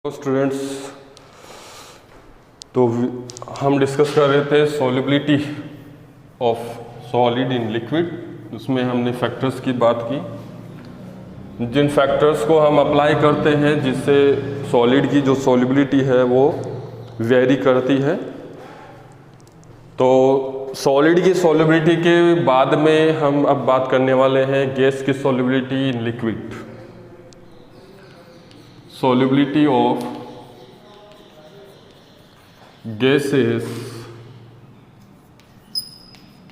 Students, तो हम discuss कर रहे थे solubility of solid in liquid. उसमें हमने फैक्टर्स की बात की, जिन फैक्टर्स को हम अप्लाई करते हैं जिससे सॉलिड की जो सॉल्युबिलिटी है वो वेरी करती है। तो सॉलिड की सॉल्युबिलिटी के बाद में हम अब बात करने वाले हैं गैस की solubility in liquid. Solubility of gases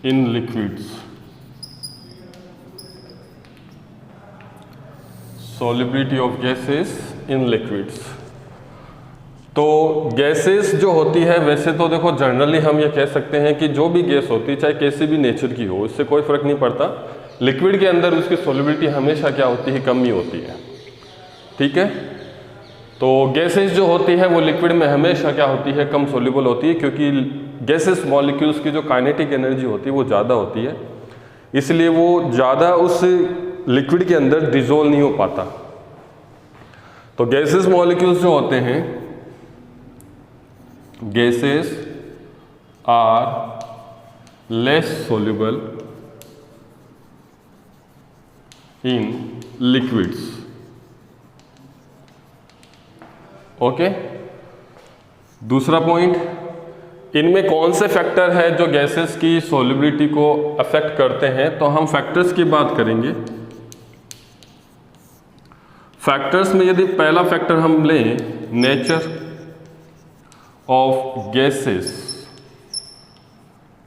in liquids। Solubility of gases in liquids। तो गैसेस जो होती है, वैसे तो देखो जनरली हम ये कह सकते हैं कि जो भी गैस होती है चाहे कैसे भी नेचर की हो, इससे कोई फर्क नहीं पड़ता, लिक्विड के अंदर उसकी सॉल्युबिलिटी हमेशा क्या होती है, कम ही होती है। ठीक है, तो गैसेस जो होती है वो लिक्विड में हमेशा क्या होती है, कम सोल्यूबल होती है, क्योंकि गैसेस मॉलिक्यूल्स की जो काइनेटिक एनर्जी होती है वो ज़्यादा होती है, इसलिए वो ज़्यादा उस लिक्विड के अंदर डिसॉल्व नहीं हो पाता। तो गैसेस मॉलिक्यूल्स जो होते हैं, gases are less soluble in liquids. Okay, दूसरा पॉइंट, इनमें कौन से फैक्टर है जो गैसेस की सॉल्युबिलिटी को अफेक्ट करते हैं। तो हम फैक्टर्स की बात करेंगे। फैक्टर्स में यदि पहला फैक्टर हम लें, नेचर ऑफ गैसेस,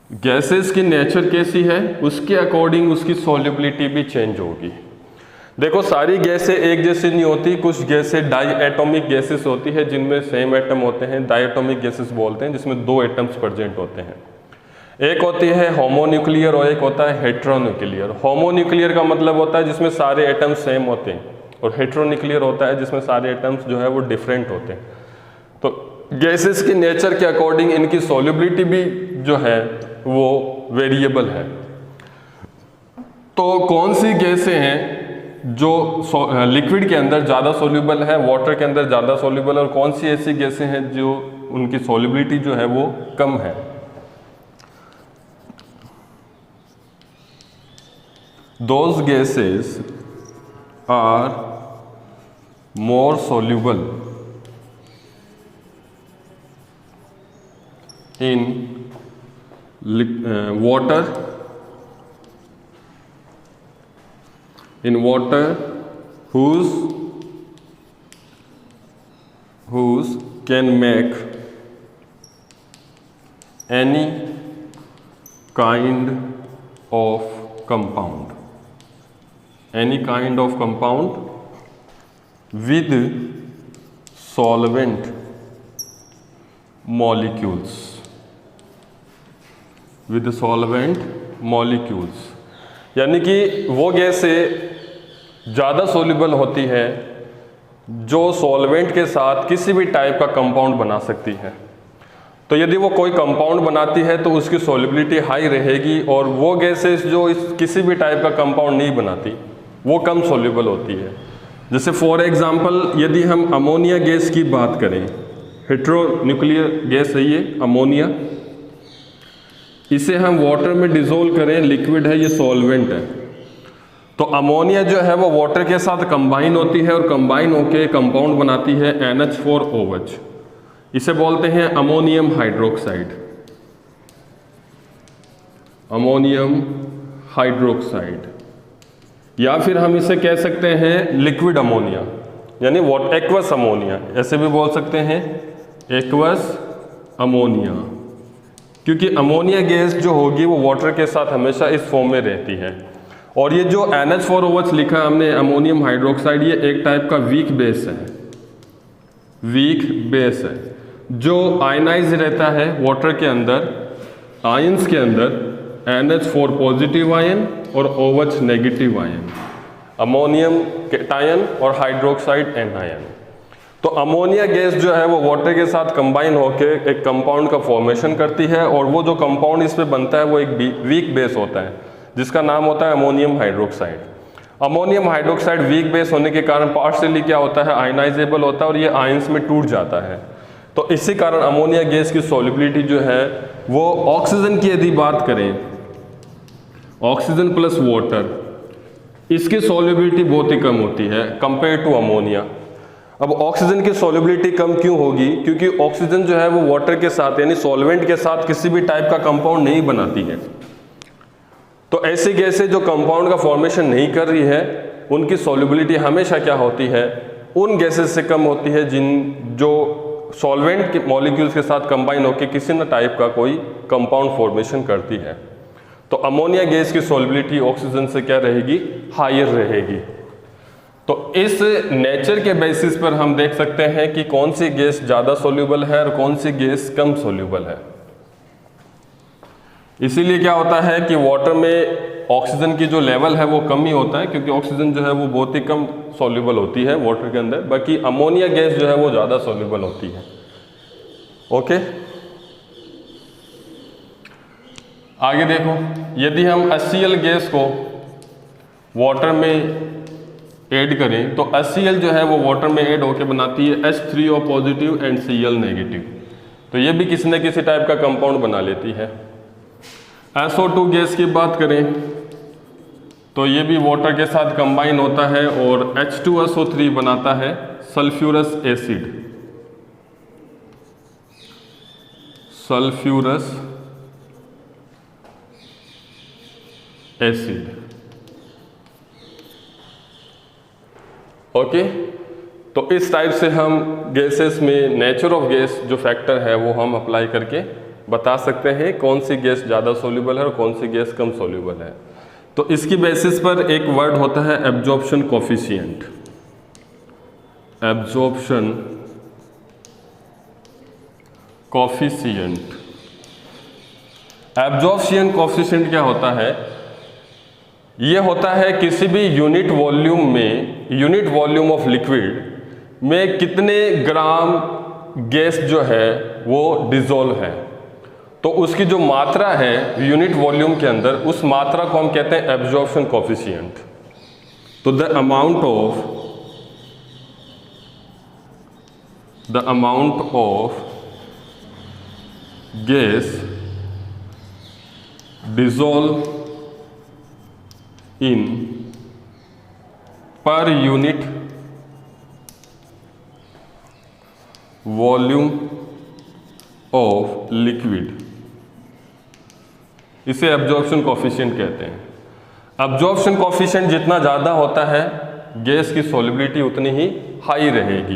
गैसेस की नेचर कैसी है उसके अकॉर्डिंग उसकी सॉल्युबिलिटी भी चेंज होगी। देखो, सारी गैसें एक जैसी नहीं होती, कुछ गैसें डाई एटॉमिक गैसेस होती है जिनमें सेम एटम होते हैं, डाई एटॉमिक गैसेस बोलते हैं, जिसमें दो एटम्स प्रेजेंट होते हैं। एक होती है होमोन्यूक्लियर और एक होता है हेट्रोन्यूक्लियर। होमोन्यूक्लियर का मतलब होता है जिसमें सारे एटम्स सेम होते हैं, और हेट्रोन्यूक्लियर होता है जिसमें सारे एटम्स जो है वो डिफरेंट होते हैं। तो गैसेस की नेचर के अकॉर्डिंग इनकी सॉल्युबिलिटी भी जो है वो वेरिएबल है। तो कौन सी गैसें हैं जो लिक्विड के अंदर ज़्यादा सोल्यूबल है, वाटर के अंदर ज़्यादा सोल्यूबल है, और कौन सी ऐसी गैसें हैं जो उनकी सोल्यूबिलिटी जो है वो कम है। Those gases are more soluble in water whose can make any kind of compound with solvent molecules। यानी कि वो गैसें ज़्यादा सोल्यूबल होती है जो सॉल्वेंट के साथ किसी भी टाइप का कंपाउंड बना सकती है। तो यदि वो कोई कंपाउंड बनाती है तो उसकी सॉल्युबिलिटी हाई रहेगी, और वो गैसेस जो किसी भी टाइप का कंपाउंड नहीं बनाती वो कम सॉल्युबल होती है। जैसे फॉर एग्जांपल यदि हम अमोनिया गैस की बात करें, हेट्रोन्यूक्लियर गैस है ये अमोनिया, इसे हम वाटर में डिसॉल्व करें, लिक्विड है, ये सॉल्वेंट है, तो अमोनिया जो है वो वाटर के साथ कंबाइन होती है और कंबाइन होकर कंपाउंड बनाती है NH4OH। इसे बोलते हैं अमोनियम हाइड्रोक्साइड, अमोनियम हाइड्रोक्साइड, या फिर हम इसे कह सकते हैं लिक्विड अमोनिया, यानी एक्वस अमोनिया, ऐसे भी बोल सकते हैं एक्वस अमोनिया, क्योंकि अमोनिया गैस जो होगी वो वाटर के साथ हमेशा इस फॉर्म में रहती है। और ये जो NH4OH लिखा है हमने अमोनियम हाइड्रोक्साइड, ये एक टाइप का वीक बेस है, वीक बेस है जो आयनाइज रहता है वाटर के अंदर, आयंस के अंदर NH4 पॉजिटिव आयन और OH negative ion, ammonium cation और हाइड्रोक्साइड एनायन। तो अमोनिया गैस जो है वो वाटर के साथ कंबाइन होकर एक कंपाउंड का फॉर्मेशन करती है, और वो जो कंपाउंड इस पे बनता है वो एक वीक बेस होता है जिसका नाम होता है ammonium hydroxide. Ammonium hydroxide weak base होने के कारण पार्शियली क्या होता है, आयनाइजेबल होता है और ये आयंस में टूट जाता है। तो इसी कारण अमोनिया गैस की सॉल्युबिलिटी जो है वो ऑक्सीजन की यदि बात करें, ऑक्सीजन प्लस वाटर, इसकी सॉल्युबिलिटी बहुत ही कम होती है कंपेयर टू अमोनिया। अब ऑक्सीजन की सॉल्युबिलिटी कम क्यों होगी, क्योंकि ऑक्सीजन जो है वो वाटर के साथ यानी सॉल्वेंट के साथ किसी भी टाइप का कंपाउंड नहीं बनाती है। तो ऐसी गैसें जो कंपाउंड का फॉर्मेशन नहीं कर रही है उनकी सॉल्युबिलिटी हमेशा क्या होती है, उन गैसेस से कम होती है जो सॉल्वेंट के मॉलिक्यूल्स के साथ कंबाइन होकर किसी न टाइप का कोई कंपाउंड फॉर्मेशन करती है। तो अमोनिया गैस की सॉल्युबिलिटी ऑक्सीजन से क्या रहेगी, हायर रहेगी। तो इस नेचर के बेसिस पर हम देख सकते हैं कि कौन सी गैस ज़्यादा सॉल्युबल है और कौन सी गैस कम सॉल्युबल है। इसीलिए क्या होता है कि वाटर में ऑक्सीजन की जो लेवल है वो कम ही होता है, क्योंकि ऑक्सीजन जो है वो बहुत ही कम सॉल्युबल होती है वाटर के अंदर, बाकी अमोनिया गैस जो है वो ज़्यादा सॉल्युबल होती है। ओके, आगे देखो, यदि हम HCl गैस को वाटर में ऐड करें तो HCl जो है वो वाटर में ऐड होकर बनाती है H3O positive and Cl negative. तो ये भी किसी न किसी टाइप का कंपाउंड बना लेती है। SO2 गैस की बात करें तो ये भी वाटर के साथ कंबाइन होता है और H2SO3 बनाता है sulphurous acid, sulphurous acid. Okay, तो इस टाइप से हम गैसेस में नेचर ऑफ गैस जो फैक्टर है वो हम अप्लाई करके बता सकते हैं कौन सी गैस ज़्यादा सॉल्युबल है और कौन सी गैस कम सॉल्युबल है। तो इसकी बेसिस पर एक वर्ड होता है absorption coefficient. Absorption coefficient, absorption coefficient क्या होता है, ये होता है किसी भी यूनिट वॉल्यूम में, यूनिट वॉल्यूम ऑफ लिक्विड में कितने ग्राम गैस जो है वो डिजोल्व है। तो उसकी जो मात्रा है यूनिट वॉल्यूम के अंदर, उस मात्रा को हम कहते हैं एब्जॉर्प्शन कोफिशिएंट। तो the amount of gas dissolve in per unit volume of liquid, इसे एब्जॉर्प्शन कोफिशिएंट कहते हैं। एब्जॉर्प्शन कोफिशिएंट जितना ज़्यादा होता है गैस की सॉल्युबिलिटी उतनी ही हाई रहेगी।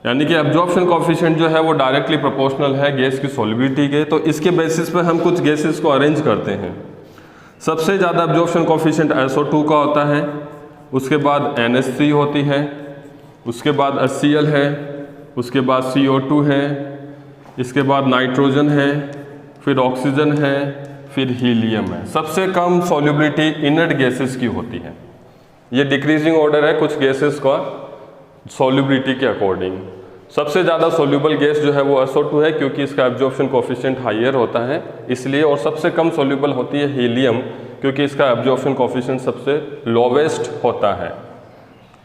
यानी कि एब्जॉर्प्शन कोफिशिएंट जो है वो डायरेक्टली प्रोपोर्शनल है गैस की सॉल्युबिलिटी के। तो इसके बेसिस पर हम कुछ गैसेस को अरेंज करते हैं। सबसे ज़्यादा एब्जॉर्प्शन कोफिशिएंट SO2 का होता है, उसके बाद NH3 होती है, उसके बाद HCl है, उसके बाद CO2 है, इसके बाद नाइट्रोजन है, फिर ऑक्सीजन है, फिर हीलियम है। सबसे कम सॉल्युबिलिटी इनर्ट गैसेस की होती है। ये डिक्रीजिंग ऑर्डर है कुछ गैसेस का सॉल्युबिलिटी के अकॉर्डिंग। सबसे ज़्यादा सॉल्युबल गैस जो है वो SO2 है, क्योंकि इसका एब्जॉर्प्शन कोफिशिएंट हायर होता है इसलिए, और सबसे कम सॉल्युबल होती है हीलियम, क्योंकि इसका एब्जॉर्प्शन कोफिशिएंट सबसे लोवेस्ट होता है।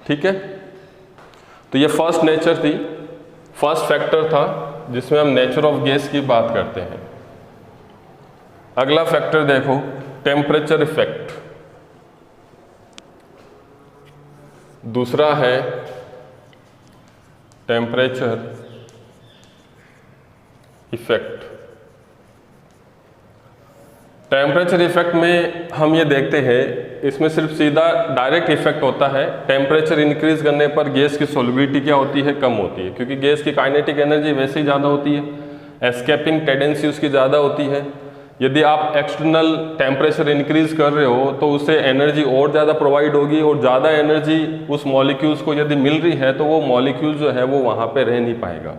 ठीक है, तो ये फर्स्ट नेचर थी, फर्स्ट फैक्टर था जिसमें हम नेचर ऑफ गैस की बात करते हैं। अगला फैक्टर देखो, टेम्परेचर इफेक्ट। दूसरा है टेम्परेचर इफेक्ट। टेम्परेचर इफेक्ट में हम ये देखते हैं, इसमें सिर्फ सीधा डायरेक्ट इफेक्ट होता है। टेम्परेचर इंक्रीज करने पर गैस की सॉल्युबिलिटी क्या होती है, कम होती है, क्योंकि गैस की काइनेटिक एनर्जी वैसे ही ज़्यादा होती है, एस्केपिंग टेंडेंसी उसकी ज़्यादा होती है। यदि आप एक्सटर्नल टेम्परेचर इंक्रीज कर रहे हो तो उससे एनर्जी और ज़्यादा प्रोवाइड होगी, और ज़्यादा एनर्जी उस मॉलिक्यूल्स को यदि मिल रही है तो वो मॉलिक्यूल जो है वो वहाँ पे रह नहीं पाएगा।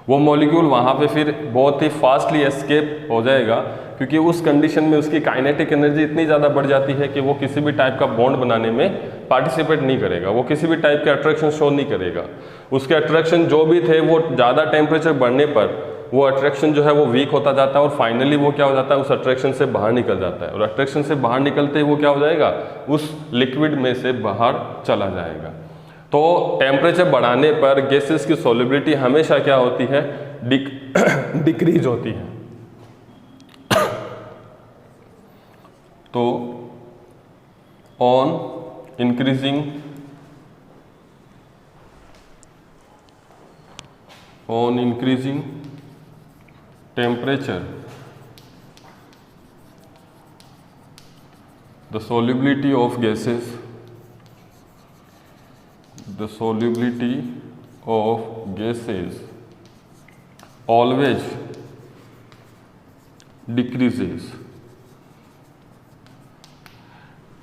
वो मॉलिक्यूल वहाँ पे फिर बहुत ही फास्टली एस्केप हो जाएगा, क्योंकि उस कंडीशन में उसकी काइनेटिक एनर्जी इतनी ज़्यादा बढ़ जाती है कि वो किसी भी टाइप का बॉन्ड बनाने में पार्टिसिपेट नहीं करेगा, वो किसी भी टाइप के अट्रैक्शन शो नहीं करेगा। उसके अट्रैक्शन जो भी थे वो ज़्यादा टेम्परेचर बढ़ने पर वो अट्रैक्शन जो है वो वीक होता जाता है और फाइनली वो क्या हो जाता है, उस अट्रैक्शन से बाहर निकल जाता है, और अट्रैक्शन से बाहर निकलते ही वो क्या हो जाएगा, उस लिक्विड में से बाहर चला जाएगा। तो टेम्परेचर बढ़ाने पर गैसेस की सॉल्युबिलिटी हमेशा क्या होती है, डिक्रीज होती है। तो on increasing temperature, the solubility of gases always decreases।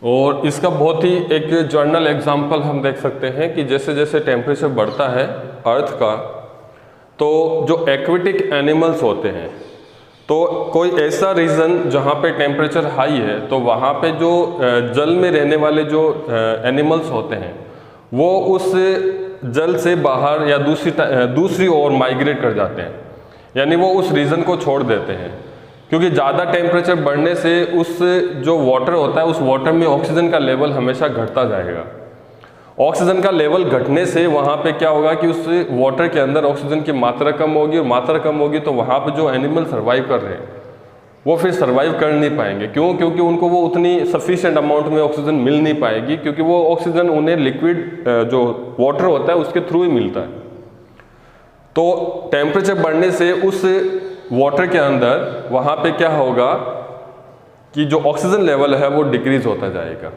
और इसका बहुत ही एक जर्नल एग्जाम्पल हम देख सकते हैं कि जैसे जैसे टेम्परेचर बढ़ता है अर्थ का, तो जो एक्वेटिक एनिमल्स होते हैं, तो कोई ऐसा रीजन जहाँ पे टेम्परेचर हाई है तो वहाँ पे जो जल में रहने वाले जो एनिमल्स होते हैं वो उस जल से बाहर या दूसरी ओर माइग्रेट कर जाते हैं, यानी वो उस रीजन को छोड़ देते हैं, क्योंकि ज़्यादा टेम्परेचर बढ़ने से उस जो वाटर होता है उस वाटर में ऑक्सीजन का लेवल हमेशा घटता जाएगा। ऑक्सीजन का लेवल घटने से वहाँ पे क्या होगा कि उस वाटर के अंदर ऑक्सीजन की मात्रा कम होगी, और मात्रा कम होगी तो वहाँ पे जो एनिमल सर्वाइव कर रहे हैं वो फिर सर्वाइव कर नहीं पाएंगे। क्यों? क्योंकि उनको वो उतनी सफिशिएंट अमाउंट में ऑक्सीजन मिल नहीं पाएगी, क्योंकि वो ऑक्सीजन उन्हें लिक्विड जो वाटर होता है उसके थ्रू ही मिलता है। तो टेम्परेचर बढ़ने से उस वाटर के अंदर वहाँ पे क्या होगा कि जो ऑक्सीजन लेवल है वो डिक्रीज होता जाएगा।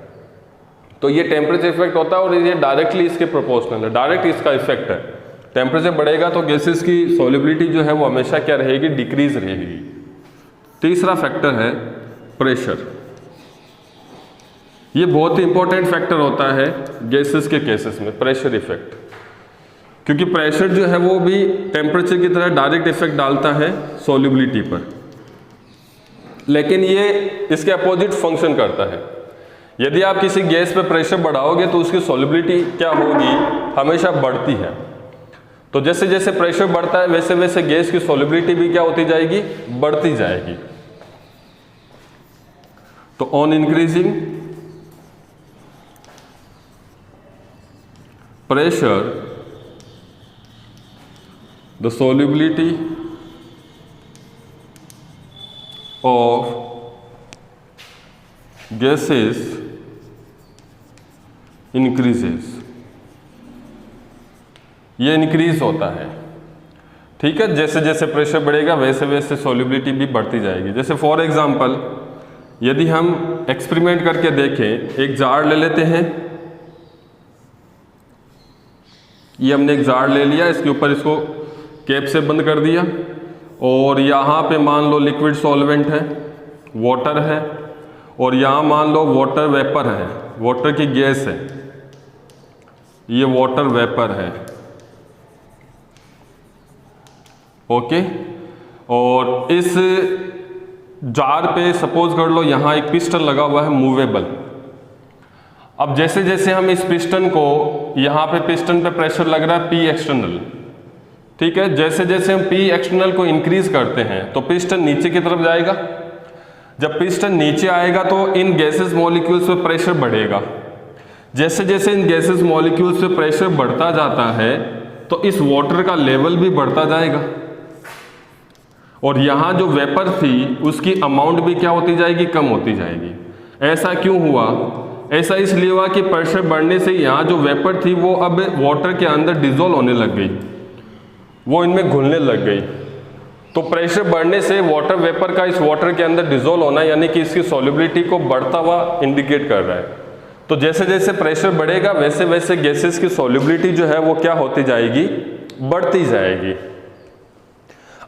तो ये टेम्परेचर इफेक्ट होता है और ये डायरेक्टली इसके प्रोपोर्शनल है, डायरेक्ट इसका इफेक्ट है। टेम्परेचर बढ़ेगा तो गैसेस की सॉल्युबिलिटी जो है वो हमेशा क्या रहेगी, डिक्रीज रहेगी। तीसरा फैक्टर है प्रेशर। ये बहुत ही इंपॉर्टेंट फैक्टर होता है गैसेस के केसेस में, प्रेशर इफेक्ट, क्योंकि प्रेशर जो है वो भी टेम्परेचर की तरह डायरेक्ट इफेक्ट डालता है सॉल्युबिलिटी पर, लेकिन ये इसके अपोजिट फंक्शन करता है। यदि आप किसी गैस पे प्रेशर बढ़ाओगे तो उसकी सॉल्युबिलिटी क्या होगी, हमेशा बढ़ती है। तो जैसे जैसे प्रेशर बढ़ता है वैसे वैसे गैस की सॉल्युबिलिटी भी क्या होती जाएगी, बढ़ती जाएगी। तो on increasing pressure the solubility of gases increases। ये इंक्रीज होता है, ठीक है। जैसे जैसे प्रेशर बढ़ेगा वैसे वैसे सॉल्युबिलिटी भी बढ़ती जाएगी। जैसे फॉर एग्जांपल यदि हम एक्सपेरिमेंट करके देखें, एक जार ले लेते हैं, ये हमने एक जार ले लिया, इसके ऊपर इसको कैप से बंद कर दिया, और यहाँ पे मान लो लिक्विड सॉल्वेंट है, वाटर है, और यहाँ मान लो वाटर वेपर है, वाटर की गैस है, ये वाटर वेपर है, ओके। और इस जार पे सपोज कर लो यहाँ एक पिस्टन लगा हुआ है मूवेबल। अब जैसे जैसे हम इस पिस्टन को, यहाँ पे पिस्टन पे प्रेशर लग रहा है P एक्सटर्नल, ठीक है। जैसे जैसे हम P एक्सटर्नल को इंक्रीज करते हैं तो पिस्टन नीचे की तरफ जाएगा। जब पिस्टन नीचे आएगा तो इन गैसेस मॉलिक्यूल्स पे प्रेशर बढ़ेगा। जैसे जैसे इन गैसेस मॉलिक्यूल्स पे प्रेशर बढ़ता जाता है तो इस वाटर का लेवल भी बढ़ता जाएगा, और यहाँ जो वेपर थी उसकी अमाउंट भी क्या होती जाएगी, कम होती जाएगी। ऐसा क्यों हुआ? ऐसा इसलिए हुआ कि प्रेशर बढ़ने से यहाँ जो वेपर थी वो अब वाटर के अंदर डिजोल्व होने लग गई, वो इनमें घुलने लग गई। तो प्रेशर बढ़ने से वाटर वेपर का इस वाटर के अंदर डिजोल्व होना, यानी कि इसकी सॉल्युबिलिटी को बढ़ता हुआ इंडिकेट कर रहा है। तो जैसे जैसे प्रेशर बढ़ेगा वैसे वैसे गैसेस की सॉल्युबिलिटी जो है वो क्या होती जाएगी, बढ़ती जाएगी।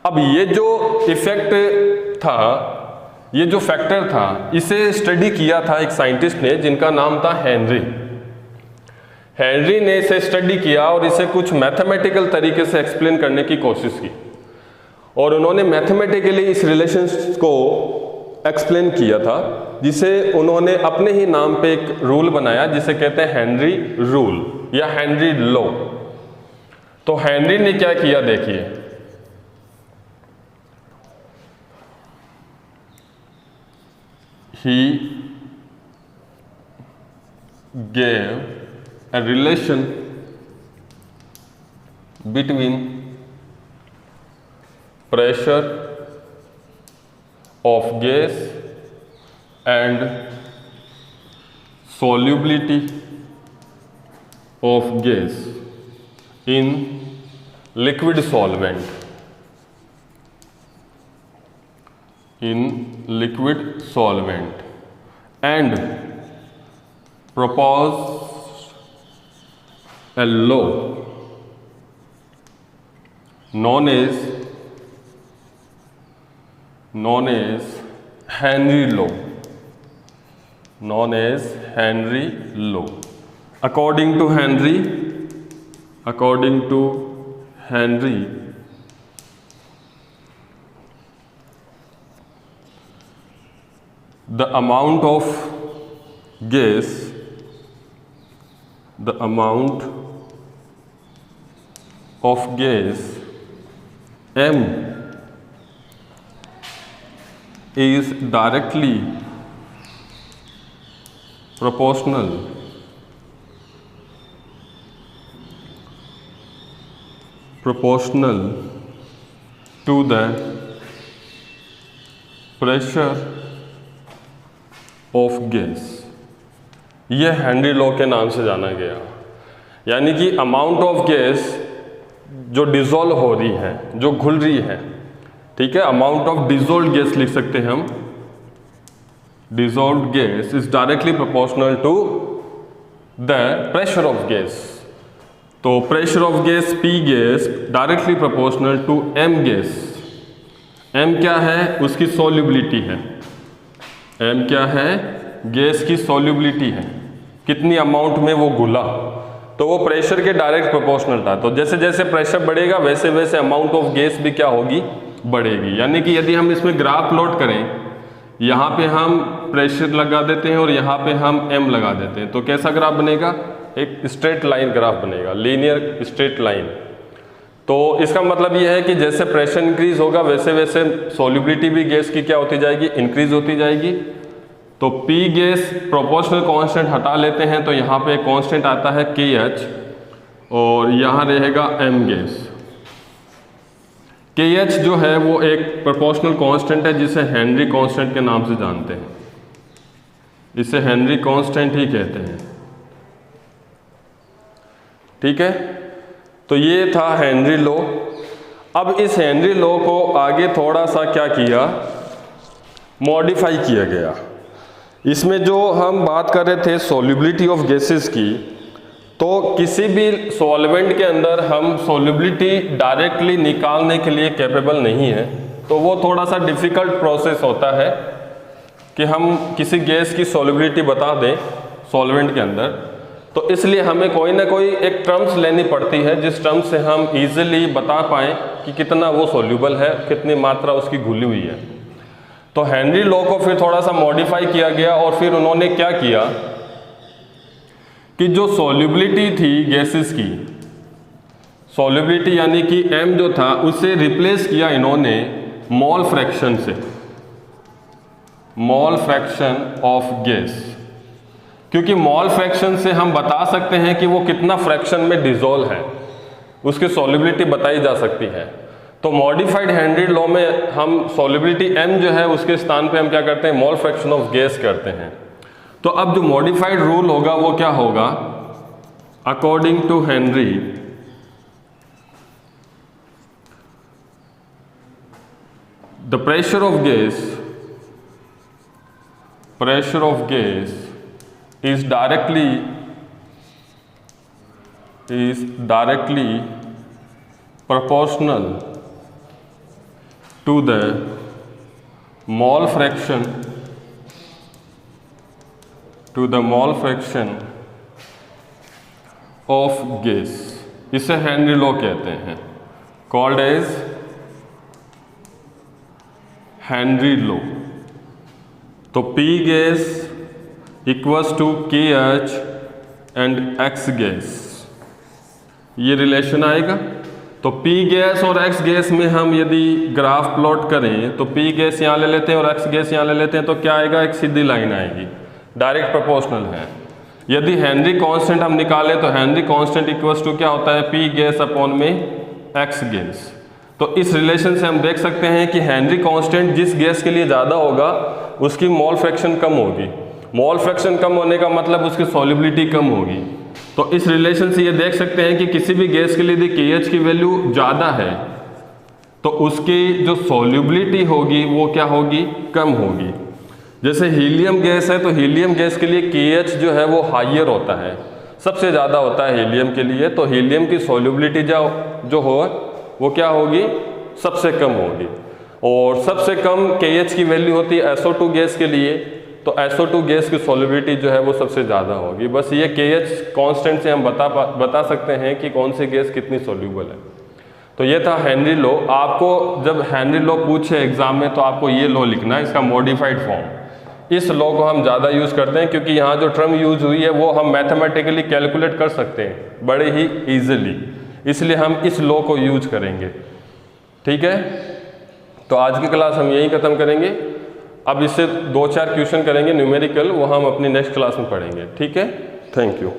अब ये जो इफेक्ट था, ये जो फैक्टर था, इसे स्टडी किया था एक साइंटिस्ट ने जिनका नाम था हेनरी। हेनरी ने इसे स्टडी किया और इसे कुछ मैथमेटिकल तरीके से एक्सप्लेन करने की कोशिश की, और उन्होंने मैथमेटिकली इस रिलेशन को एक्सप्लेन किया था, जिसे उन्होंने अपने ही नाम पे एक रूल बनाया जिसे कहते हैं हेनरी रूल या हेनरी लॉ। तो हेनरी ने क्या किया देखिए, he gave a relation between pressure of gas and solubility of gas in liquid solvent. In liquid solvent, and proposed a law known as Henry law. Known as Henry law. According to Henry, the amount of gas M is directly proportional to the pressure of gas. यह Henry law के नाम से जाना गया। यानी कि amount of gas जो dissolve हो रही है, जो घुल रही है, ठीक है, अमाउंट ऑफ डिजोल्व गैस लिख सकते हैं हम। Dissolve gas is directly proportional to the pressure of gas. तो pressure of gas P gas directly proportional to M gas. M क्या है? उसकी सॉल्युबिलिटी है। एम क्या है? गैस की सॉल्युबिलिटी है, कितनी अमाउंट में वो घुला। तो वो प्रेशर के डायरेक्ट प्रोपोर्शनल था। तो जैसे जैसे प्रेशर बढ़ेगा वैसे वैसे अमाउंट ऑफ गैस भी क्या होगी? बढ़ेगी। यानी कि यदि हम इसमें ग्राफ प्लॉट करें, यहाँ पे हम प्रेशर लगा देते हैं और यहाँ पे हम एम लगा देते हैं, तो कैसा ग्राफ बनेगा? एक स्ट्रेट लाइन ग्राफ बनेगा, लीनियर स्ट्रेट लाइन। तो इसका मतलब ये है कि जैसे प्रेशर इंक्रीज होगा वैसे वैसे सॉल्युबिलिटी भी गैस की क्या होती जाएगी? इंक्रीज होती जाएगी। तो P गैस प्रोपोर्शनल कांस्टेंट हटा लेते हैं तो यहाँ पे कांस्टेंट आता है KH और यहाँ रहेगा M गैस। KH जो है वो एक प्रोपोर्शनल कांस्टेंट है जिसे हेनरी कांस्टेंट के नाम से जानते हैं। इसे हेनरी कांस्टेंट ही कहते हैं, ठीक है। तो ये था हेनरी लॉ। अब इस हेनरी लॉ को आगे थोड़ा सा क्या किया? मॉडिफाई किया गया। इसमें जो हम बात कर रहे थे सॉल्युबिलिटी ऑफ गैसेस की, तो किसी भी सॉल्वेंट के अंदर हम सॉल्युबिलिटी डायरेक्टली निकालने के लिए कैपेबल नहीं है। तो वो थोड़ा सा डिफ़िकल्ट प्रोसेस होता है कि हम किसी गैस की सॉल्युबिलिटी बता दें सॉल्वेंट के अंदर। तो इसलिए हमें कोई ना कोई एक टर्म्स लेनी पड़ती है जिस टर्म से हम इजीली बता पाएँ कि कितना वो सॉल्युबल है, कितनी मात्रा उसकी घुली हुई है। तो हेनरी लॉ को फिर थोड़ा सा मॉडिफाई किया गया और फिर उन्होंने क्या किया कि जो सॉल्युबिलिटी थी गैसेस की, सॉल्युबिलिटी यानी कि M जो था उसे रिप्लेस किया इन्होंने मोल फ्रैक्शन से, मोल फ्रैक्शन ऑफ गैस। क्योंकि मोल फ्रैक्शन से हम बता सकते हैं कि वो कितना फ्रैक्शन में डिसॉल्व है, उसकी सॉल्युबिलिटी बताई जा सकती है। तो मॉडिफाइड हेनरी लॉ में हम सॉल्युबिलिटी M जो है उसके स्थान पे हम क्या करते हैं? मोल फ्रैक्शन ऑफ गैस करते हैं। तो अब जो मॉडिफाइड रूल होगा वो क्या होगा? According to Henry, the pressure of gas is directly proportional to the mole fraction of gas। इसे हेनरी लॉ कहते हैं, कॉल्ड एज हेनरी लॉ। तो P gas equals to KH and X gas, ये relation आएगा। तो P gas और X gas में हम यदि ग्राफ प्लॉट करें तो P गैस यहाँ ले लेते हैं और X गैस यहाँ ले लेते हैं, तो क्या आएगा, एक सीधी लाइन आएगी, डायरेक्ट प्रोपोर्शनल है। यदि हेनरी कांस्टेंट हम निकालें तो हेनरी कांस्टेंट इक्वल्स टू क्या होता है, P गैस अपॉन में X गैस। तो इस रिलेशन से हम देख सकते हैं कि हेनरी कांस्टेंट जिस गैस के लिए ज़्यादा होगा उसकी मोल फ्रैक्शन कम होगी। मोल फ्रैक्शन कम होने का मतलब उसकी सॉल्युबिलिटी कम होगी। तो इस रिलेशन से ये देख सकते हैं कि किसी भी गैस के लिए यदि KH की वैल्यू ज़्यादा है तो उसकी जो सॉल्युबिलिटी होगी वो क्या होगी, कम होगी। जैसे हीलियम गैस है तो हीलियम गैस के लिए KH जो है वो हाइयर होता है, सबसे ज़्यादा होता है हीलियम के लिए। तो हीलियम की सॉल्युबिलिटी जो हो वो क्या होगी, सबसे कम होगी। और सबसे कम KH की वैल्यू होती है SO2 गैस के लिए, तो SO2 गैस की सॉल्युबिलिटी जो है वो सबसे ज़्यादा होगी। बस ये KH कांस्टेंट से हम बता सकते हैं कि कौन सी गैस कितनी सॉल्युबल है। तो ये था हेनरी लॉ। आपको जब हेनरी लॉ पूछे एग्जाम में तो आपको ये लॉ लिखना है, इसका मॉडिफाइड फॉर्म। इस लॉ को हम ज़्यादा यूज़ करते हैं क्योंकि यहाँ जो टर्म यूज हुई है वो हम मैथमेटिकली कैलकुलेट कर सकते हैं बड़े ही ईजिली, इसलिए हम इस लॉ को यूज करेंगे। ठीक है, तो आज की क्लास हम यही ख़त्म करेंगे। अब इससे 2-4 क्वेश्चन करेंगे न्यूमेरिकल, वो हम अपनी नेक्स्ट क्लास में पढ़ेंगे। ठीक है, थैंक यू।